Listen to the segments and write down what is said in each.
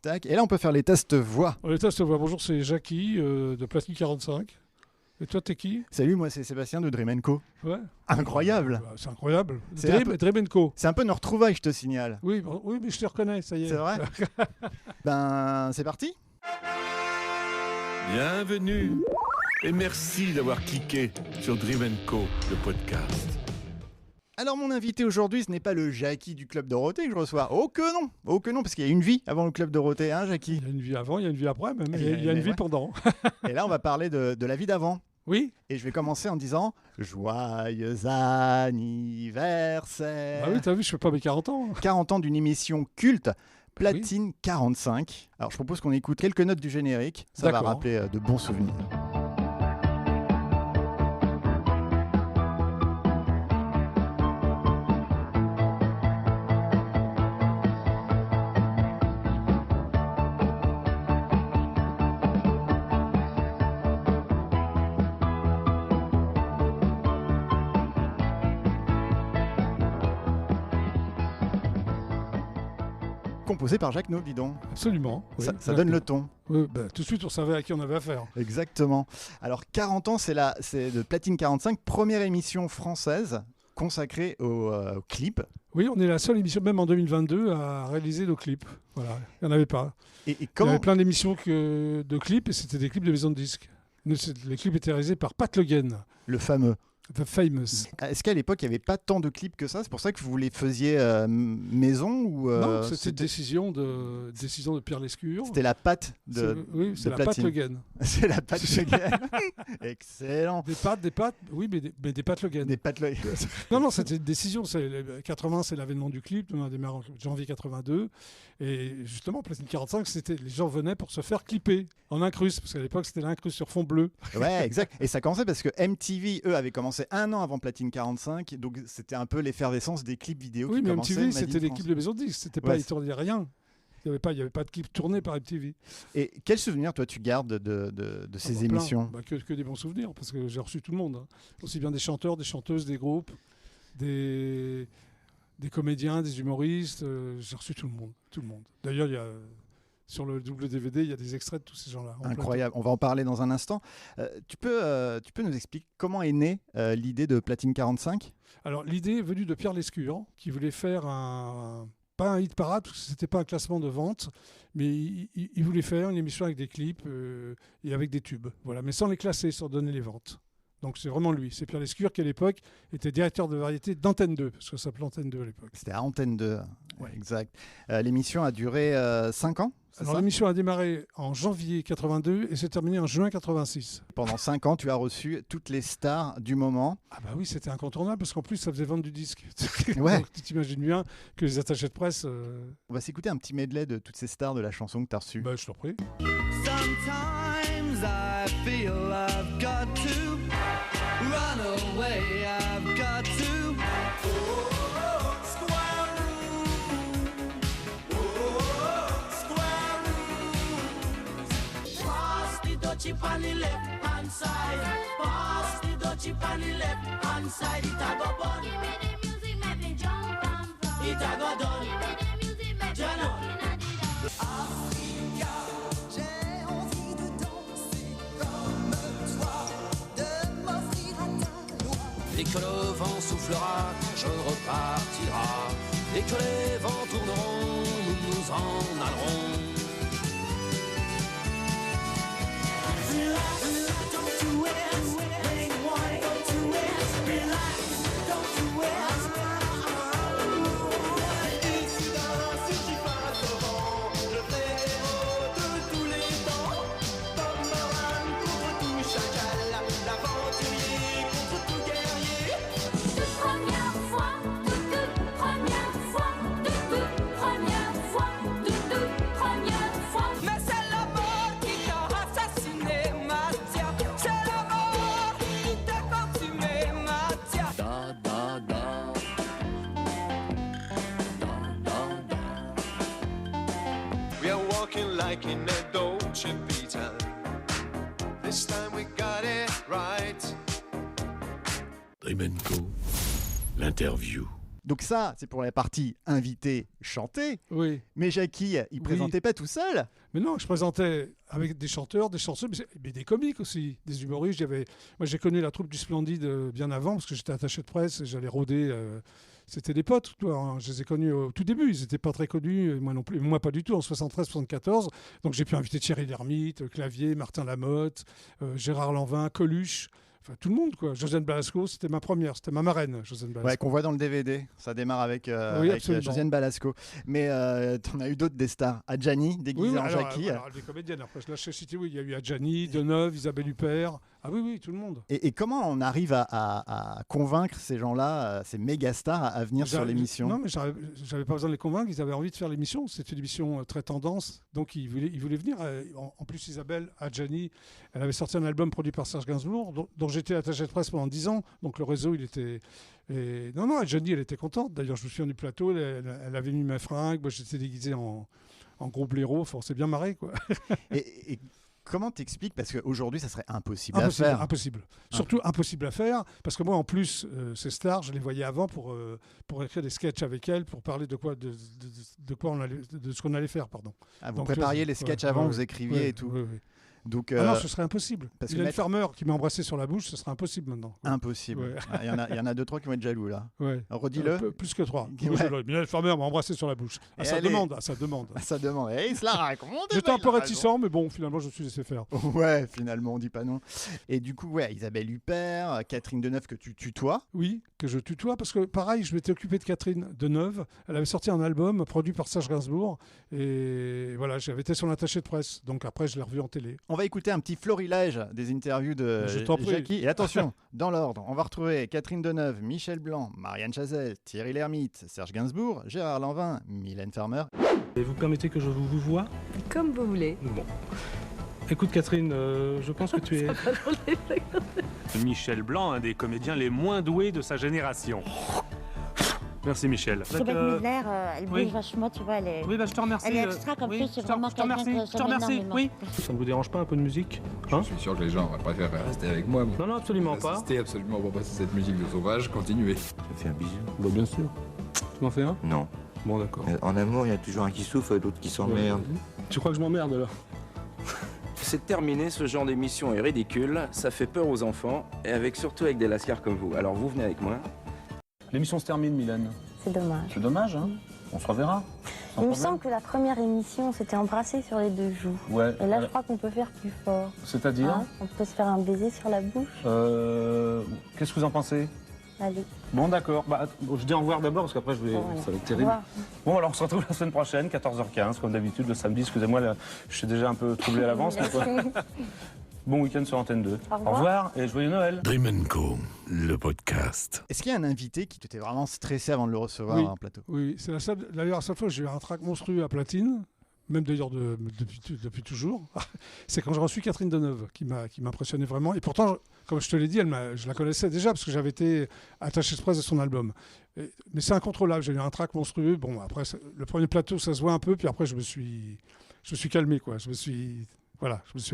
Tac. Et là, on peut faire les tests voix. Les tests voix. Bonjour, c'est Jackie de Platine 45. Et toi, t'es qui? Salut, moi c'est Sébastien de Dream & Co. Ouais. Incroyable. C'est incroyable. C'est Dream & Co. C'est un peu nos retrouvailles, je te signale. Oui, mais je te reconnais, ça y est. C'est vrai. Ben, c'est parti. Bienvenue et merci d'avoir cliqué sur Dream & Co, le podcast. Alors mon invité aujourd'hui, ce n'est pas le Jackie du Club Dorothée que je reçois. Oh que non, parce qu'il y a une vie avant le Club Dorothée, hein Jackie? Il y a une vie avant, il y a une vie après, même. Il y a une vie pendant. Et là, on va parler de la vie d'avant. Oui. Et je vais commencer en disant joyeux anniversaire. Ah oui, t'as vu, je fais pas mes 40 ans. 40 ans d'une émission culte, Platine 45. Alors je propose qu'on écoute quelques notes du générique, ça va rappeler de bons souvenirs. Composé par Jacques No, dis donc. Absolument. Oui, ça donne le ton. Oui, tout de suite, on savait à qui on avait affaire. Exactement. Alors, 40 ans, c'est de Platine 45, première émission française consacrée au clip. Oui, on est la seule émission, même en 2022, à réaliser nos clips. Voilà, il n'y en avait pas. Et il y avait plein d'émissions de clips, et c'était des clips de maison de disques. Les clips étaient réalisés par Pat Le Guen. Le fameux. The Famous. Est-ce qu'à l'époque, il n'y avait pas tant de clips que ça? C'est pour ça que vous les faisiez maison ou Non, c'était décision de Pierre Lescure. C'était la patte c'est la patte Le Guen. C'est la patte Le Guen. Excellent. Des pattes, oui, mais des pattes Le Guen. Des pattes Le Guen. Non, c'était une décision. 80, c'est l'avènement du clip. On a démarré en janvier 82. Et justement, Platine 45, les gens venaient pour se faire clipper en incruste. Parce qu'à l'époque, c'était l'incruste sur fond bleu. Ouais, exact. Et ça commençait parce que MTV, eux, avaient commencé un an avant Platine 45. Donc, c'était un peu l'effervescence des clips vidéo qui commençaient. Oui, mais MTV, c'était des clips de maison de disques. C'était pas, il tournait rien. Il n'y avait pas de clips tournés par MTV. Et quel souvenir, toi, tu gardes de ces émissions? Que des bons souvenirs, parce que j'ai reçu tout le monde. Hein. Aussi bien des chanteurs, des chanteuses, des groupes, des comédiens, des humoristes. J'ai reçu tout le monde. D'ailleurs, sur le double DVD, il y a des extraits de tous ces gens-là. Incroyable, on va en parler dans un instant. Tu peux nous expliquer comment est née l'idée de Platine 45? Alors, l'idée est venue de Pierre Lescure, qui voulait faire pas un hit parade, parce que c'était pas un classement de vente, mais il voulait faire une émission avec des clips et avec des tubes. Voilà, mais sans les classer, sans donner les ventes. Donc c'est vraiment lui, c'est Pierre Lescure qui à l'époque était directeur de variété d'Antenne 2, parce que ça s'appelait Antenne 2 à l'époque. C'était à Antenne 2, ouais. Exact. L'émission a duré 5 ans? Alors l'émission a démarré en janvier 82 et s'est terminée en juin 86. Pendant 5 ans, tu as reçu toutes les stars du moment. Ah bah oui, c'était incontournable parce qu'en plus ça faisait vendre du disque. Ouais. Donc, tu t'imagines bien que les attachés de presse... On va s'écouter un petit medley de toutes ces stars de la chanson que tu as reçue. Bah je t'en prie. Sometimes I feel I've got to run away, I've got to square root. Pass the dutchie on the left hand side. Pass the dutchie on the left hand side. It a go bun. Give me the music, make me jump and from. It a go done. Give me the music, make me Jana. jump and Africa, j'ai envie de danser comme toi, de m'offrir à ta loi. Dès que le vent soufflera, je repartira. Dès que les vents tourneront, nous nous en allerons. Relax, don't you ask, ain't one, don't you ask. Relax, don't you ask. Like in a Dolce Vita. This time we got it right. Dream & Co, l'interview. Donc ça, c'est pour la partie invité, chanté. Oui. Mais Jackie, il présentait pas tout seul. Mais non, je présentais avec des chanteurs, des chansons, mais des comiques aussi, des humoristes. Moi, j'ai connu la troupe du Splendide bien avant, parce que j'étais attaché de presse et j'allais rôder. C'était des potes, toi, hein. Je les ai connus au tout début. Ils n'étaient pas très connus, et moi non plus. Moi, pas du tout, en 73-74. Donc, j'ai pu inviter Thierry Lhermitte, Clavier, Martin Lamotte, Gérard Lanvin, Coluche. Enfin, tout le monde, quoi. Josiane Balasco, c'était ma première, c'était ma marraine, Josiane Balasco. Ouais, qu'on voit dans le DVD. Ça démarre avec, Oui, avec absolument. Josiane Balasco. Mais t'en as eu d'autres des stars. Adjani, déguisée en Jackie. Alors, des comédiennes. Après, je lâche cité, oui, il y a eu Adjani, Deneuve, Isabelle Huppert. Ah oui, tout le monde. Et comment on arrive à convaincre ces gens-là, ces méga stars, à venir sur l'émission? Non, mais j'avais pas besoin de les convaincre. Ils avaient envie de faire l'émission. C'était une émission très tendance. Donc, ils voulaient venir. En plus, Isabelle Adjani, elle avait sorti un album produit par Serge Gainsbourg, dont j'étais attaché de presse pendant 10 ans. Donc, le réseau, il était... Non, Adjani, elle était contente. D'ailleurs, je me souviens du plateau. Elle avait mis mes fringues. Moi, j'étais déguisé en gros blaireau. Enfin, on s'est bien marré, quoi. Et comment t'expliques? Parce qu'aujourd'hui, ça serait impossible à faire. Impossible. Surtout impossible à faire, parce que moi, en plus, ces stars, je les voyais avant pour écrire des sketchs avec elles, pour parler de ce qu'on allait faire, pardon. Ah, vous Donc, prépariez les sketchs avant, vous écriviez et tout. Oui. Donc, non, ce serait impossible. parce que Mylène Farmer qui m'a embrassé sur la bouche, ce serait impossible maintenant. impossible. Ouais. Il y en a 2-3 qui vont être jaloux là. Ouais. Redis-le. Plus que 3. Ouais. Mylène Farmer m'a embrassé sur la bouche. À sa demande. Ça demande. Et il se la raconte. J'étais un peu réticent, mais bon, finalement, je me suis laissé faire. Ouais, finalement, on dit pas non. Et du coup, ouais, Isabelle Huppert, Catherine Deneuve que tu tutoies. Oui, que je tutoie, parce que pareil, je m'étais occupé de Catherine Deneuve. Elle avait sorti un album produit par Serge Gainsbourg. Et voilà, j'avais été son attaché de presse. Donc après, je l'ai revu en télé. On va écouter un petit florilège des interviews de Je t'en prie. Jackie. Et attention, dans l'ordre, on va retrouver Catherine Deneuve, Michel Blanc, Marianne Chazelle, Thierry Lhermitte, Serge Gainsbourg, Gérard Lanvin, Mylène Farmer. Et vous permettez que je vous voie? Comme vous voulez. Bon. Écoute Catherine, je pense que tu es... Michel Blanc, un des comédiens les moins doués de sa génération. Merci Michel. Elisabeth Müller, elle bouge Oui. vachement, tu vois, elle est... Oui, bah je te remercie. Elle est extra comme oui, ça, c'est je te- vraiment je te remercie, quelqu'un que je te j'aime remercie, énormément. oui. Ça ne vous dérange pas un peu de musique, hein? Je suis sûr que les gens préfèrent rester avec moi. Non, non, absolument pas. Insister absolument pour passer cette musique de sauvage, continuer. Ça fait un bisou. Bah bien sûr. Tu m'en fais un? Non. Bon d'accord. En amour, il y a toujours un qui souffre et l'autre qui s'emmerde. Tu crois que je m'emmerde alors? C'est terminé, ce genre d'émission est ridicule, ça fait peur aux enfants, et surtout avec des lascars comme vous. Alors vous venez avec moi. L'émission se termine, Mylène. C'est dommage. C'est dommage, hein? On se reverra. Il me semble que la première émission, on s'était embrassé sur les 2 joues. Ouais. Et là, je crois qu'on peut faire plus fort. C'est-à-dire? Hein, on peut se faire un baiser sur la bouche. Qu'est-ce que vous en pensez? Allez, Bon d'accord. Bah, je dis au revoir d'abord parce qu'après voilà. ça va être Au terrible. revoir. Bon alors on se retrouve la semaine prochaine, 14h15, comme d'habitude, le samedi. Excusez-moi, je suis déjà un peu troublé à l'avance. mais quoi. Merci. Bon week-end sur Antenne 2. Au revoir. Et joyeux Noël. Dream Co, le podcast. Est-ce qu'il y a un invité qui t'était vraiment stressé avant de le recevoir Oui. en plateau? Oui, c'est d'ailleurs la seule fois que j'ai eu un trac monstrueux à Platine, même d'ailleurs depuis toujours. C'est quand j'ai reçu Catherine Deneuve qui m'impressionnait vraiment. Et pourtant, comme je te l'ai dit, je la connaissais déjà parce que j'avais été attaché de presse de son album. Mais c'est incontrôlable. J'ai eu un trac monstrueux. Bon, après, le premier plateau, ça se voit un peu. Puis après, je me suis calmé, quoi. Je me suis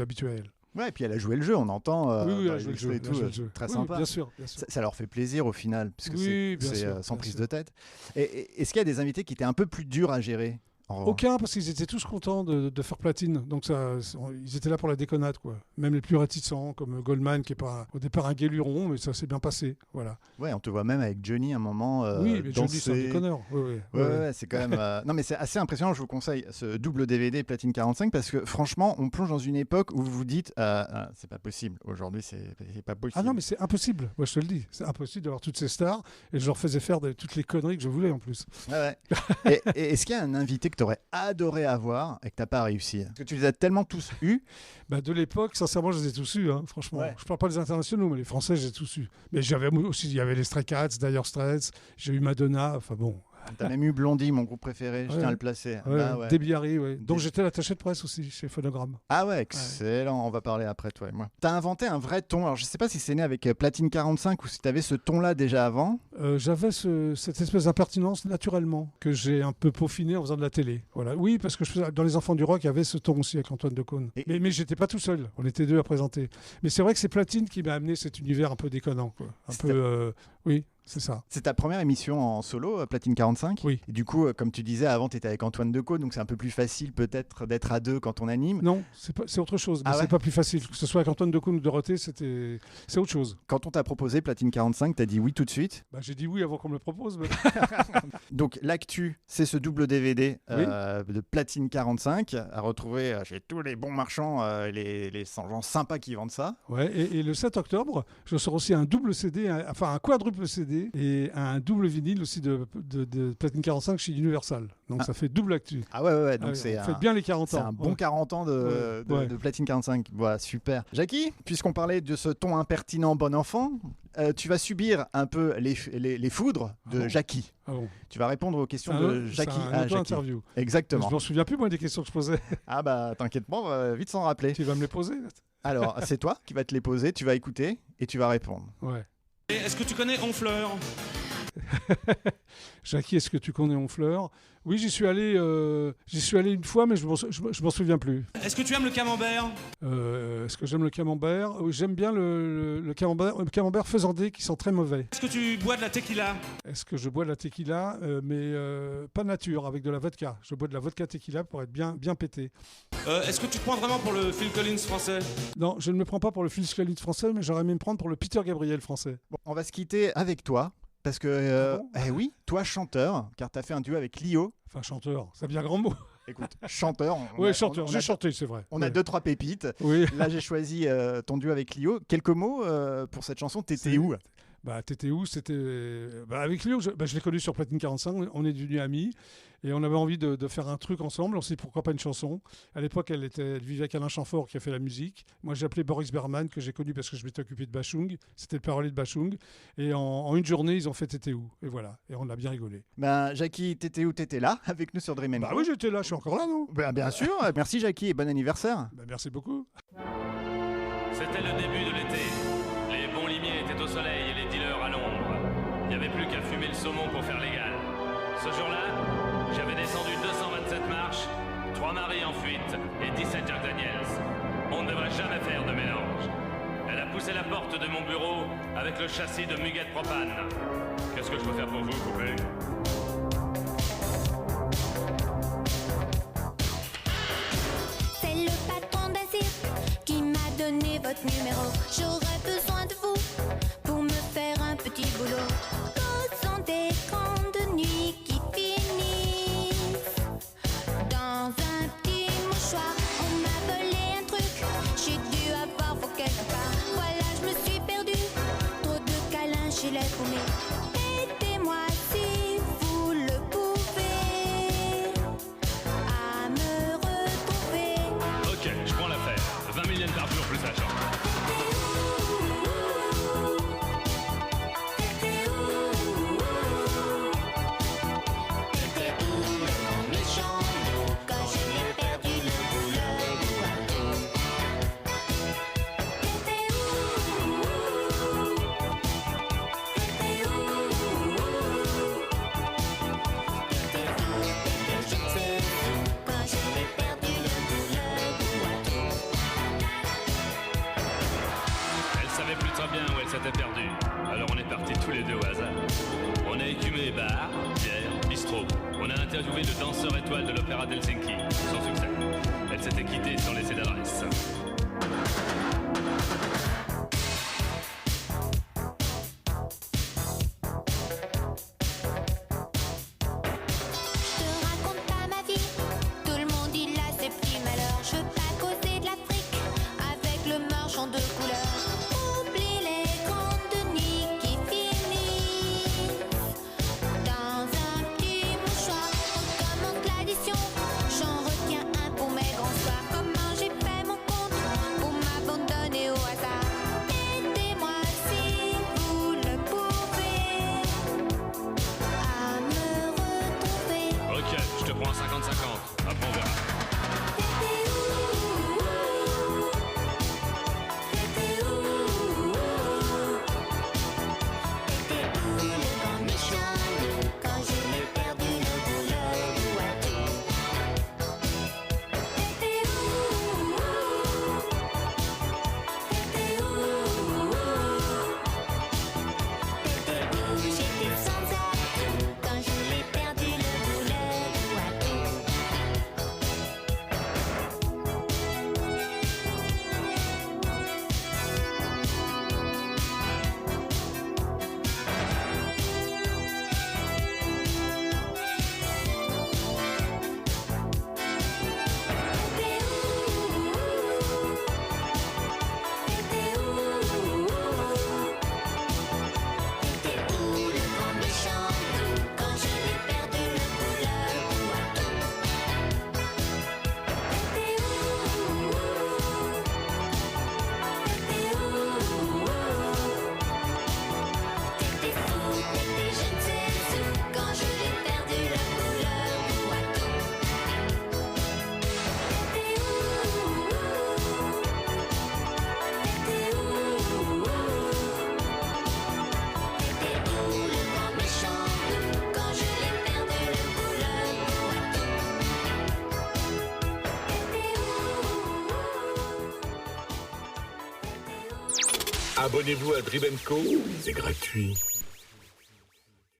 habitué à elle. Ouais, et puis elle a joué le jeu, on entend Oui, dans elle a les joué le extraits jeu, et tout, elle a joué le jeu. très Oui, sympa. bien sûr. Ça leur fait plaisir au final, puisque Oui, bien c'est sûr, sans bien prise sûr. de tête. Et est-ce qu'il y a des invités qui étaient un peu plus durs à gérer en revanche? Aucun, parce qu'ils étaient tous contents de faire Platine. Donc ils étaient là pour la déconnade, quoi. Même les plus réticents, comme Goldman, qui est pas au départ un guéluron, mais ça s'est bien passé. Voilà. Ouais, on te voit même avec Johnny à un moment Oui, mais Johnny, c'est un danser. déconneur. Ouais, c'est quand même. Non, mais c'est assez impressionnant. Je vous conseille ce double DVD Platine 45 parce que franchement, on plonge dans une époque où vous vous dites c'est pas possible. Aujourd'hui, c'est pas possible. Ah non, mais c'est impossible. Moi, je te le dis. C'est impossible d'avoir toutes ces stars et je leur faisais faire toutes les conneries que je voulais en plus. Ouais. Et est-ce qu'il y a un invité que tu aurais adoré avoir et que t'as pas réussi? Parce que tu les as tellement tous eus. Bah, de l'époque, sincèrement, je les ai tous eus, hein, franchement. Ouais. Je parle pas des internationaux, mais les Français, j'ai tous eus. Mais j'avais aussi, il y avait les Stray Cats, Dire Straits, j'ai eu Madonna, enfin bon. T'as même eu Blondie, mon groupe préféré, je tiens à le placer. Ouais, Bah ouais. Debbie Harry, ouais. Donc j'étais l'attaché de presse aussi chez Phonogramme. Ah ouais, excellent, on va parler après toi et moi. T'as inventé un vrai ton, alors je sais pas si c'est né avec Platine 45 ou si t'avais ce ton-là déjà avant. J'avais cette espèce d'impertinence naturellement que j'ai un peu peaufiné en faisant de la télé. Voilà. Oui, parce que dans Les Enfants du Rock, il y avait ce ton aussi avec Antoine Decaune. Mais j'étais pas tout seul, on était 2 à présenter. Mais c'est vrai que c'est Platine qui m'a amené cet univers un peu déconnant, quoi. Un peu, oui. C'est ça. C'est ta première émission en solo, Platine 45 ? Oui. Et du coup, comme tu disais avant, tu étais avec Antoine Decaux, donc c'est un peu plus facile peut-être d'être à deux quand on anime. Non, c'est autre chose. Mais c'est pas plus facile. Que ce soit avec Antoine Decaux ou Dorothée, c'est autre chose. Quand on t'a proposé Platine 45, t'as dit oui tout de suite ? J'ai dit oui avant qu'on me le propose. Mais... Donc l'actu, c'est ce double DVD de Platine 45 à retrouver chez tous les bons marchands, les gens sympas qui vendent ça. Ouais, et le 7 octobre, je sors aussi un double CD, un quadruple CD et un double vinyle aussi de Platine 45 chez Universal. Donc ça fait double actu. Ah ouais, donc faites bien les 40 ans. C'est un bon 40 ans de Platine 45. Voilà, super. Jackie, puisqu'on parlait de ce ton impertinent bon enfant, tu vas subir un peu les foudres de Jackie. Ah bon. Tu vas répondre aux questions de Jackie. C'est un auto-interview. Exactement. Je m'en souviens plus, moi, des questions que je posais. Ah bah, t'inquiète pas, on va vite s'en rappeler. Tu vas me les poser. Alors, c'est toi qui vas te les poser, tu vas écouter et tu vas répondre. Ouais. Et est-ce que tu connais Honfleur ? Jackie, est-ce que tu connais Honfleur ? Oui, j'y suis allé une fois, mais je m'en souviens plus. Est-ce que tu aimes le camembert ? Est-ce que j'aime le camembert ? Oui, j'aime bien le camembert faisandé qui sont très mauvais. Est-ce que tu bois de la tequila ? Est-ce que je bois de la tequila mais pas nature, avec de la vodka. Je bois de la vodka tequila pour être bien pété. Est-ce que tu te prends vraiment pour le Phil Collins français ? Non, je ne me prends pas pour le Phil Collins français, mais j'aurais aimé me prendre pour le Peter Gabriel français. Bon, on va se quitter avec toi. Parce que, oui, toi chanteur, car tu as fait un duo avec Lio. Enfin, chanteur, c'est bien grand mot. Écoute, chanteur. Oui, chanteur, j'ai chanté, c'est vrai. On a 2-3 pépites. Oui. Là, j'ai choisi ton duo avec Lio. Quelques mots pour cette chanson, T'étais où ? T'étais où ? C'était avec Lio, je l'ai connu sur Platine 45, on est devenus amis et on avait envie de faire un truc ensemble. On s'est dit pourquoi pas une chanson. À l'époque, elle vivait avec Alain Chamfort qui a fait la musique. Moi, j'ai appelé Boris Berman que j'ai connu parce que je m'étais occupé de Bachung. C'était le parolier de Bachung. Et en une journée, ils ont fait T'étais où ? Et voilà. Et on a bien rigolé. Jackie, t'étais où ? T'étais là avec nous sur Dream & Co. Oui, j'étais là. Je suis encore là, non ? Bien sûr. Merci Jackie et bon anniversaire. Merci beaucoup. C'était le début de l'été. Les bons limiers étaient au soleil et les dealers à l'ombre. Il n'y avait plus qu'à fumer le saumon pour faire légal. Ce jour-là, j'avais descendu 227 marches, 3 maris en fuite et 17 Jack Daniels. On ne devrait jamais faire de mélange. Elle a poussé la porte de mon bureau avec le châssis de Muguet Propane. Qu'est-ce que je peux faire pour vous, poupée ? C'est le patron d'un cirque qui m'a donné votre numéro. J'aurais besoin de vous pour me faire un petit boulot. Causons des grandes nuits qui finissent dans un petit mouchoir. On m'a volé un truc, j'ai dû avoir vos quelque part. Voilà, je me suis perdue, trop de câlins chez les paumés. Aidez-moi si vous le pouvez à me retrouver. Ok, je prends l'affaire. 20 000 yens par jour plus la chambre. C'était perdu. Alors on est partis tous les deux au hasard. On a écumé bar, bière, bistrot. On a interviewé le danseur étoile de l'opéra d'Helsinki. Sans succès. Elle s'était quittée sans laisser d'adresse. Abonnez-vous à Drivenco, c'est gratuit.